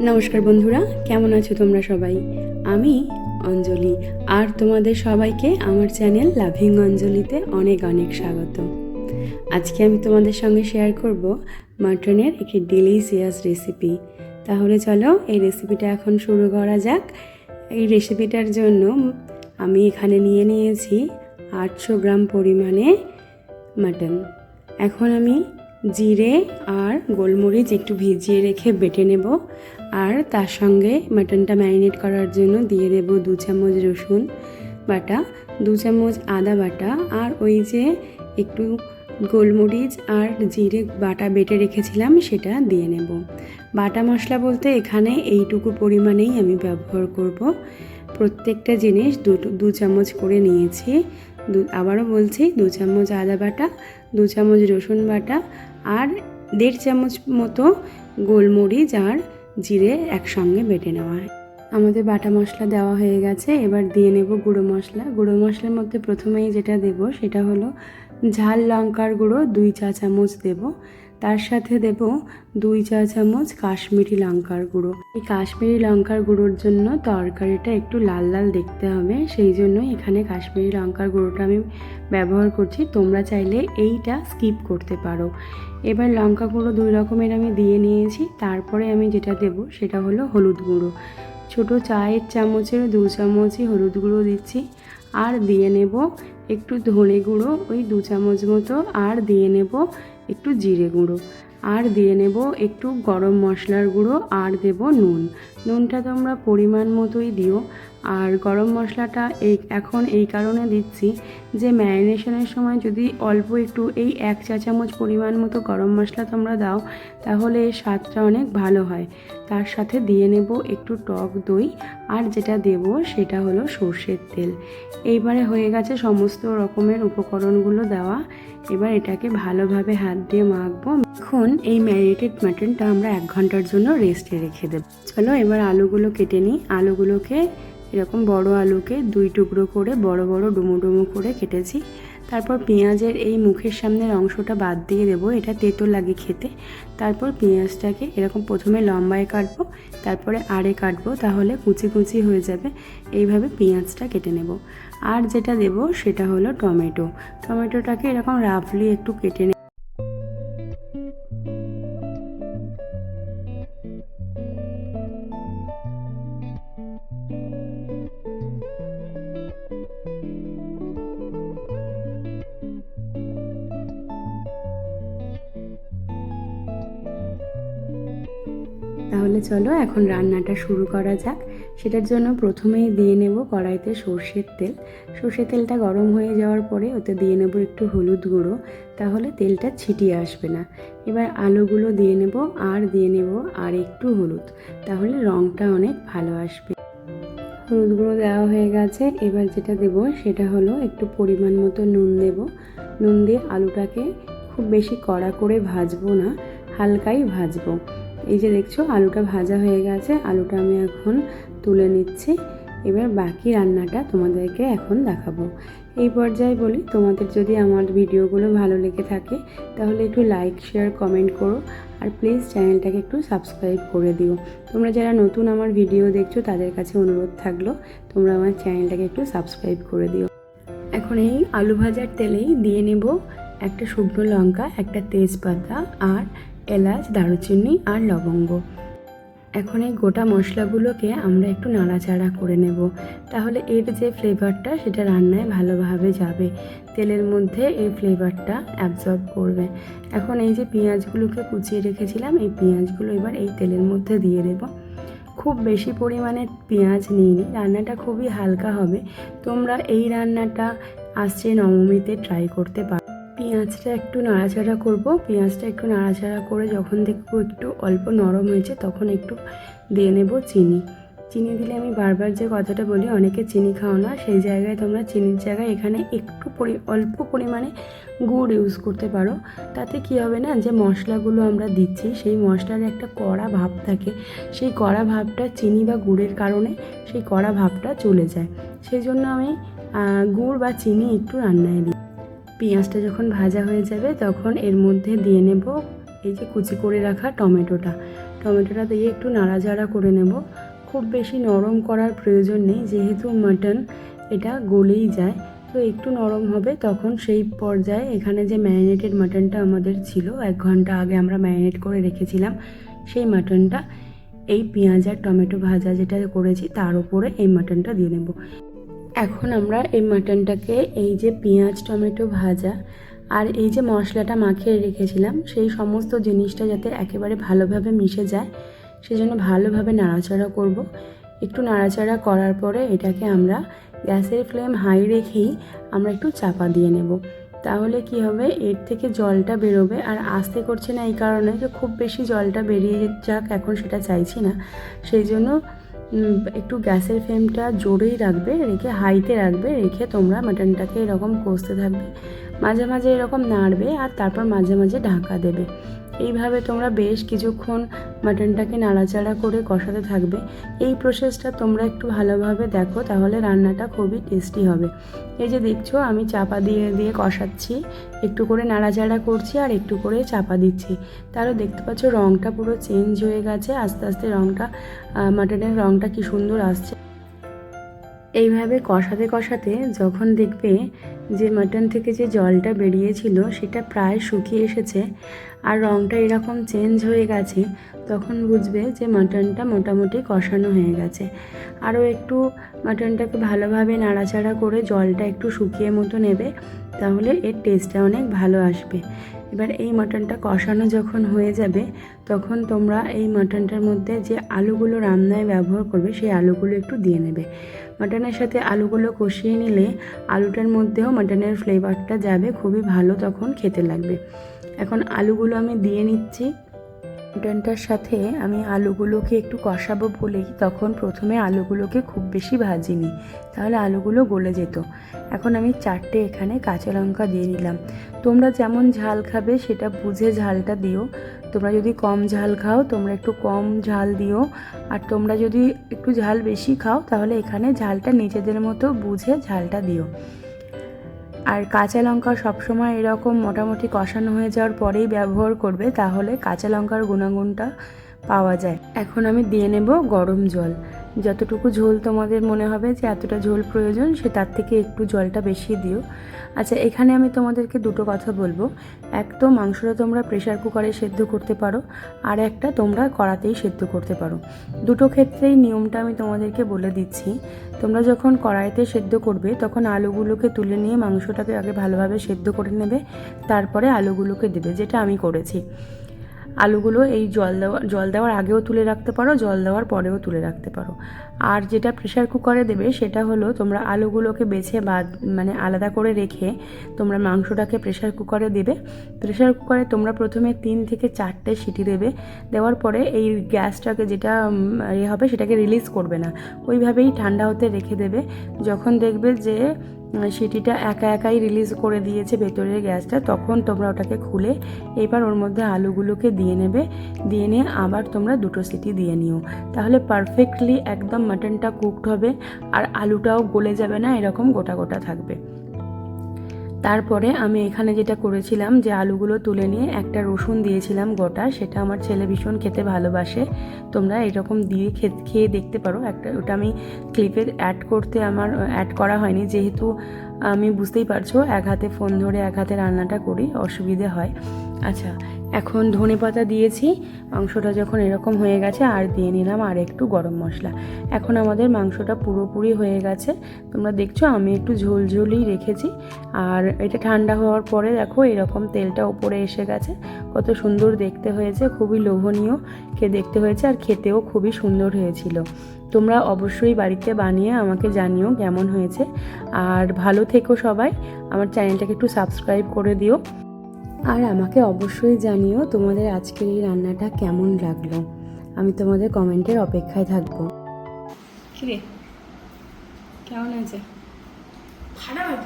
নমস্কার বন্ধুরা, কেমন আছো তোমরা সবাই? আমি অঞ্জলি, আর তোমাদের সবাইকে আমার চ্যানেল লাভিং অঞ্জলিতে অনেক অনেক স্বাগত। আজকে আমি তোমাদের সঙ্গে শেয়ার করব মাটনের একটি ডিলিশিয়াস রেসিপি। তাহলে চলো এই রেসিপিটা এখন শুরু করা যাক। এই রেসিপিটার জন্য আমি এখানে নিয়ে নিয়েছি 800 গ্রাম পরিমাণে মাটন। এখন আমি জিরে আর গোলমরিচ একটু ভিজিয়ে রেখে বেটে নেব, আর তার সঙ্গে মাটনটা ম্যারিনেট করার জন্য দিয়ে দেব 2 চামচ রসুন বাটা, 2 চামচ আদা বাটা, আর ওই যে একটু গোলমরিচ আর জিরে বাটা বেটে রেখেছিলাম সেটা দিয়ে নেব। বাটা মশলা বলতে এখানে এইটুকু পরিমাণেই আমি ব্যবহার করব। প্রত্যেকটা জিনিস 2 চামচ করে নিয়েছি। আবারও বলছি, 2 চামচ আদা বাটা, 2 চামচ রসুন বাটা, আর 1.5 চামচ মতো গোলমরিচ আর জিরে একসঙ্গে বেটে নেওয়া হয়। আমাদের বাটা মশলা দেওয়া হয়ে গেছে। এবার দিয়ে নেব গুঁড়ো মশলা। গুঁড়ো মশলার মধ্যে প্রথমেই যেটা দেব সেটা হলো ঝাল লঙ্কার গুঁড়ো 2 চা চামচ দেব। তার সাথে দেব 2 চা চামচ কাশ্মীরি লঙ্কার গুঁড়ো। এই কাশ্মীরি লঙ্কার গুঁড়োর জন্য তরকারিটা একটু লাল লাল দেখতে হবে, সেই জন্যই এখানে কাশ্মীরি লঙ্কার গুঁড়োটা আমি ব্যবহার করছি। তোমরা চাইলে এইটা স্কিপ করতে পারো। এবার লঙ্কা গুঁড়ো 2 রকমের আমি দিয়ে নিয়েছি। তারপরে আমি যেটা দেব সেটা হলো হলুদ গুঁড়ো। ছোটো চায়ের চামচের 2 চামচই হলুদ গুঁড়ো দিচ্ছি, আর দিয়ে নেব একটু ধনে গুঁড়ো ওই 2 চামচ মতো, আর দিয়ে নেব একটু জিরে গুঁড়ো, আর দিয়ে নেব একটু গরম মশলার গুঁড়ো, আর দেব নুন। নুনটা তোমরা পরিমাণ মতোই দিও। আর গরম মশলাটা এখন এই কারণে দিচ্ছি যে ম্যারিনেশনের সময় যদি অল্প একটু এই 1 চা চামচ পরিমাণ মতো গরম মশলা তোমরা দাও তাহলে এর স্বাদটা অনেক ভালো হয়। তার সাথে দিয়ে নেব একটু টক দই, আর যেটা দেব সেটা হলো সর্ষের তেল। এইবারে হয়ে গেছে সমস্ত রকমের উপকরণগুলো দেওয়া। এবার এটাকে ভালোভাবে হাত দিয়ে মাখবো। এখন এই ম্যারিনেটেড মাটনটা আমরা 1 ঘন্টার জন্য রেস্টে রেখে দেব। চলো এবার আলুগুলো কেটে নিই। আলুগুলোকে এরকম বড় আলুকে 2 টুকরো করে বড় বড় ডুমো ডুমো করে কেটেছি। তারপর পেঁয়াজের এই মুখের সামনের অংশটা বাদ দিয়ে দেবো, এটা তেতো লাগে খেতে। তারপর পেঁয়াজটাকে এরকম প্রথমে লম্বায় কাটবো, তারপরে আড়ে কাটবো, তাহলে কুচি কুচি হয়ে যাবে। এইভাবে পেঁয়াজটা কেটে নেব। আর যেটা দেব সেটা হলো টমেটো। টমেটোটাকে এরকম রাফলি একটু কেটে তাহলে চলো এখন রান্নাটা শুরু করা যাক। সেটার জন্য প্রথমেই দিয়ে নেব কড়াইতে সর্ষের তেল। সর্ষের তেলটা গরম হয়ে যাওয়ার পরে ওতে দিয়ে নেব একটু হলুদ গুঁড়ো, তাহলে তেলটা ছিটিয়ে আসবে না। এবার আলুগুলো দিয়ে নেব, আর দিয়ে নেব আর একটু হলুদ, তাহলে রঙটা অনেক ভালো আসবে। হলুদ গুঁড়ো দেওয়া হয়ে গেছে। এবার যেটা দেব সেটা হলো একটু পরিমাণ মতো নুন দেব। নুন দিয়ে আলুটাকে খুব বেশি কড়া করে ভাজবো না, হালকাই ভাজবো। এই যে দেখছো আলুটা ভাজা হয়ে গেছে, আলুটা আমি এখন তুলে নিচ্ছি। এবার বাকি রান্নাটা তোমাদেরকে এখন দেখাবো। এই পর্যায়ে বলি, তোমাদের যদি আমার ভিডিওগুলো ভালো লেগে থাকে তাহলে একটু লাইক শেয়ার কমেন্ট করো, আর প্লিজ চ্যানেলটাকে একটু সাবস্ক্রাইব করে দিও। তোমরা যারা নতুন আমার ভিডিও দেখছো তাদের কাছে অনুরোধ থাকলো তোমরা আমার চ্যানেলটাকে একটু সাবস্ক্রাইব করে দিও। এখন এই আলু ভাজার তেলেই দিয়ে নেব একটা শুকনো লঙ্কা, একটা তেজপাতা, আর এলাচ, দারুচিনি আর লবঙ্গ। এখন এই গোটা মশলাগুলোকে আমরা একটু নাড়াচাড়া করে নেব, তাহলে এর যে ফ্লেভারটা সেটা রান্নায় ভালোভাবে যাবে, তেলের মধ্যে এই ফ্লেভারটা অ্যাবজর্ব করবে। এখন এই যে পেঁয়াজগুলোকে কুচিয়ে রেখেছিলাম, এই পেঁয়াজগুলো এবার এই তেলের মধ্যে দিয়ে দেব। খুব বেশি পরিমাণে পেঁয়াজ নিইনি, রান্নাটা খুবই হালকা হবে। তোমরা এই রান্নাটা আসছে নবমীতে ট্রাই করতে পারো। পেঁয়াজটা একটু নাড়াচাড়া করব। পেঁয়াজটা একটু নাড়াচাড়া করে যখন দেখবো একটু অল্প নরম হয়েছে তখন একটু দিয়ে নেব চিনি। চিনি দিলে আমি বারবার যে কথাটা বলি, অনেকে চিনি খাও না, সেই জায়গায় তোমরা চিনির জায়গায় এখানে একটু অল্প পরিমাণে গুড় ইউজ করতে পারো। তাতে কি হবে না, যে মশলাগুলো আমরা দিচ্ছি সেই মশলার একটা কড়া ভাব থাকে, সেই কড়া ভাবটা চিনি বা গুড়ের কারণে সেই কড়া ভাবটা চলে যায়। সেই জন্য আমি গুড় বা চিনি একটু রান্নায় দিই। পেঁয়াজটা যখন ভাজা হয়ে যাবে তখন এর মধ্যে দিয়ে নেব এই যে কুচি করে রাখা টমেটোটা। টমেটোটা দিয়ে একটু নাড়াচাড়া করে নেব। খুব বেশি নরম করার প্রয়োজন নেই, যেহেতু মাটন এটা গলেই যায়, তো একটু নরম হবে। তখন সেই পর্যায়ে এখানে যে ম্যারিনেটেড মাটনটা আমাদের ছিল, 1 ঘন্টা আগে আমরা ম্যারিনেট করে রেখেছিলাম, সেই মাটনটা এই পেঁয়াজ আর টমেটো ভাজা যেটা করেছি তার উপরে এই মাটনটা দিয়ে নেব। এখন আমরা এই মাটনটাকে এই যে পেঁয়াজ টমেটো ভাজা আর এই যে মশলাটা মাখিয়ে রেখেছিলাম সেই সমস্ত জিনিসটা যাতে একেবারে ভালোভাবে মিশে যায়, সেজন্য ভালোভাবে নাড়াচাড়া করব। একটু নাড়াচাড়া করার পরে এটাকে আমরা গ্যাসের ফ্লেম হাই রেখেই আমরা একটু চাপা দিয়ে নেব। তাহলে কি হবে, এর থেকে জলটা বেরোবে। আর আস্তে করছে না এই কারণে যে খুব বেশি জলটা বেরিয়ে যাক, এখন সেটা চাইছি না, সেই জন্য একটু গ্যাসের ফ্লেমটা জোরেই রাখবে, রেখে হাইতে রাখবে, রেখে তোমরা মাটনটাকে এরকম কষতে থাকবে, মাঝে মাঝে এরকম নাড়বে আর তারপর মাঝে মাঝে ঢাকা দেবে। এইভাবে তোমরা বেশ কিছুক্ষণ মাটনটাকে নাড়াচাড়া করে কষাতে থাকবে। এই প্রসেসটা তোমরা একটু ভালোভাবে দেখো, তাহলে রান্নাটা খুবই টেস্টি হবে। এই যে দেখছো আমি চাপা দিয়ে দিয়ে কষাচ্ছি, একটু করে নাড়াচাড়া করছি আর একটু করে চাপা দিচ্ছি। তারও দেখতে পাচ্ছ রঙটা পুরো চেঞ্জ হয়ে গেছে, আস্তে আস্তে রঙটা মাটনের রঙটা কি সুন্দর আসছে। এইভাবে কষাতে কষাতে যখন দেখবে যে মাটন থেকে যে জলটা বেরিয়েছিল সেটা প্রায় শুকিয়ে এসেছে আর রঙটা এরকম চেঞ্জ হয়ে গেছে, তখন বুঝবে যে মাটনটা মোটামুটি কষানো হয়ে গেছে। আরও একটু মাটনটাকে ভালোভাবে নাড়াচাড়া করে জলটা একটু শুকিয়ে মতো নেবে, তাহলে এর টেস্টটা অনেক ভালো আসবে। এবার এই মাটনটা কষানো যখন হয়ে যাবে, তখন তোমরা এই মাটনটার মধ্যে যে আলুগুলো রান্নায় ব্যবহার করবে সেই আলুগুলো একটু দিয়ে নেবে। মাটনের সাথে আলুগুলো কষিয়ে নিলে আলুটার মধ্যেও মাটনের ফ্লেভারটা যাবে, খুবই ভালো তখন খেতে লাগবে। এখন আলুগুলো আমি দিয়ে নিচ্ছি। মাটনটার সাথে আমি আলুগুলোকে একটু কষাবো বলেই তখন প্রথমে আলুগুলোকে খুব বেশি ভাজিনি, তাহলে আলুগুলো গলে যেত। এখন আমি 4টে এখানে কাঁচা লঙ্কা দিয়ে দিলাম। তোমরা যেমন ঝাল খাবে সেটা বুঝে ঝালটা দিও। তোমরা যদি কম ঝাল খাও তোমরা একটু কম ঝাল দিও, আর তোমরা যদি একটু ঝাল বেশি খাও তাহলে এখানে ঝালটা নিজেদের মতো বুঝে ঝালটা দিও। আর কাঁচা লঙ্কা সবসময় এরকম মোটামুটি কষানো হয়ে যাওয়ার পরেই ব্যবহার করবে, তাহলে কাঁচা লঙ্কার গুণাগুণটা পাওয়া যায়। এখন আমি দিয়ে নেব গরম জল। যতটুকু ঝোল তোমাদের মনে হবে যে এতটা ঝোল প্রয়োজন, সে তার থেকে একটু জলটা বেশি দিও। আচ্ছা, এখানে আমি তোমাদেরকে দুটো কথা বলবো। এক তো মাংসটা তোমরা প্রেশার কুকারে সেদ্ধ করতে পারো, আর একটা তোমরা কড়াতেই সেদ্ধ করতে পারো। দুটো ক্ষেত্রেই নিয়মটা আমি তোমাদেরকে বলে দিচ্ছি। তোমরা যখন কড়াইতে সেদ্ধ করবে তখন আলুগুলোকে তুলে নিয়ে মাংসটাকে আগে ভালোভাবে সেদ্ধ করে নেবে, তারপরে আলুগুলোকে দেবে, যেটা আমি করেছি। আলুগুলো এই জল দেওয়ার আগেও তুলে রাখতে পারো, জল দেওয়ার পরেও তুলে রাখতে পারো। আর যেটা প্রেশার কুকারে দেবে সেটা হলো তোমরা আলুগুলোকে বেছে মানে আলাদা করে রেখে তোমরা মাংসটাকে প্রেশার কুকারে দেবে। প্রেশার কুকারে তোমরা প্রথমে 3 থেকে 4টে সিটি দেবে। দেওয়ার পরে এই গ্যাসটাকে যেটা হবে সেটাকে রিলিজ করবে না, ওইভাবেই ঠান্ডা হতে রেখে দেবে। যখন দেখবে যে সিটিটা একা একাই রিলিজ করে দিয়েছে ভেতরের গ্যাসটা, তখন তোমরা ওটাকে খুলে এবার ওর মধ্যে আলুগুলোকে দিয়ে নেবে। দিয়ে নিয়ে আবার তোমরা 2টো সিটি দিয়ে নিও, তাহলে পারফেক্টলি একদম মাটনটা কুকড হবে আর আলুটাও গলে যাবে না, এরকম গোটা গোটা থাকবে। তারপরে আমি এখানে যেটা করেছিলাম যে আলুগুলো তুলে নিয়ে একটা রসুন দিয়েছিলাম গোটা, সেটা আমার ছেলে ভীষণ খেতে ভালোবাসে। তোমরা এরকম দিয়ে খেয়ে দেখতে পারো। ওটা আমি ক্লিপে অ্যাড করা হয়নি, যেহেতু আমি বুঝতেই পারছো এক হাতে ফোন ধরে এক হাতে রান্নাটা করি, অসুবিধে হয়। আচ্ছা, এখন ধনেপাতা দিয়েছি। মাংসটা যখন এরকম হয়ে গেছে আর দিয়ে নিলাম আর একটু গরম মশলা। এখন আমাদের মাংসটা পুরোপুরি হয়ে গেছে। তোমরা দেখছো আমি একটু ঝোলঝোলই রেখেছি। আর এটা ঠান্ডা হওয়ার পরে দেখো এরকম তেলটা উপরে এসে গেছে, কত সুন্দর দেখতে হয়েছে, খুবই লোভনীয় দেখতে হয়েছে আর খেতেও খুবই সুন্দর হয়েছিল। তোমরা অবশ্যই বাড়িতে বানিয়ে আমাকে জানিও কেমন হয়েছে। আর ভালো থেকো সবাই, আমার চ্যানেলটাকে একটু সাবস্ক্রাইব করে দিও। আর আমাকে অবশ্যই জানিও তোমাদের আজকের এই রান্নাটা কেমন লাগলো। আমি তোমাদের কমেন্টের অপেক্ষায় থাকবো। কিরে, কেমন আছে? খারাপ